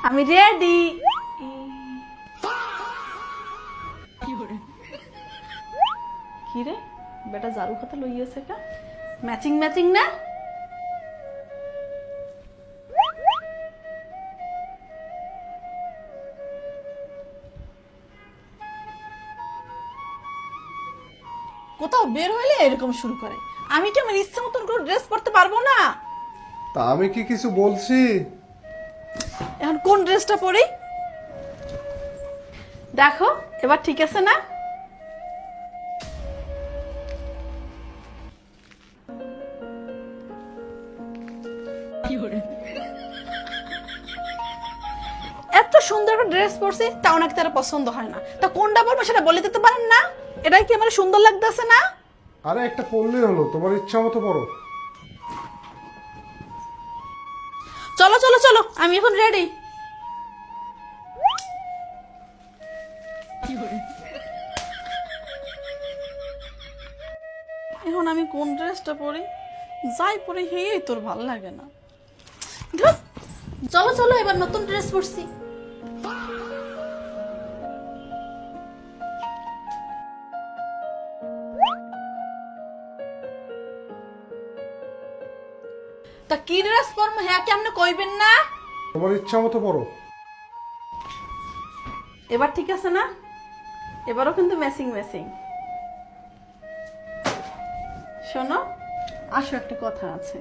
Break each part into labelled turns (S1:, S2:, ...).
S1: আমি রেডি। কি রে বেটা জারু খাতা লইয়েছে কা? ম্যাচিং ম্যাচিং না? কোথাও বের হইলে এরকম শুরু করে। আমি কি আমার ইচ্ছা মতন করে ড্রেস পরতে পারবো না?
S2: তা আমি কি কিছু বলছি?
S1: এখন কোন ড্রেসটা পরি? দেখো এবার ঠিক আছে না? এত সুন্দর একটা ড্রেস পরছি তাও নাকি তারা পছন্দ হয় না। তা কোনটা পরবো সেটা বলে দিতে পারেন না? এটাই কি আমার সুন্দর লাগতেছে না?
S2: আরে একটা পড়লেই হলো, তোমার ইচ্ছা মতো পড়ো।
S1: চলো চলো চলো, আমি এখন রেডি। এখন আমি কোন ড্রেসটা পরি? যাই পরে হেই তোর ভাল লাগে না। ধুর, চলো চলো এবার নতুন ড্রেস পরছি। তা কি ড্রেস পরবো হ্যাঁ কেমনে কইবেন না?
S2: তোমার ইচ্ছা মতো পড়ো।
S1: এবার ঠিক আছে না? এবারও কিন্তু ম্যাচিং ম্যাচিং। শোনো, আসো একটা কথা আছে।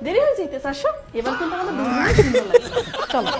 S1: দেরি হয়ে যেতেছে, আসো। এবার কিন্তু আমাদের দুজনেরই সুন্দর লাগবে। চলো।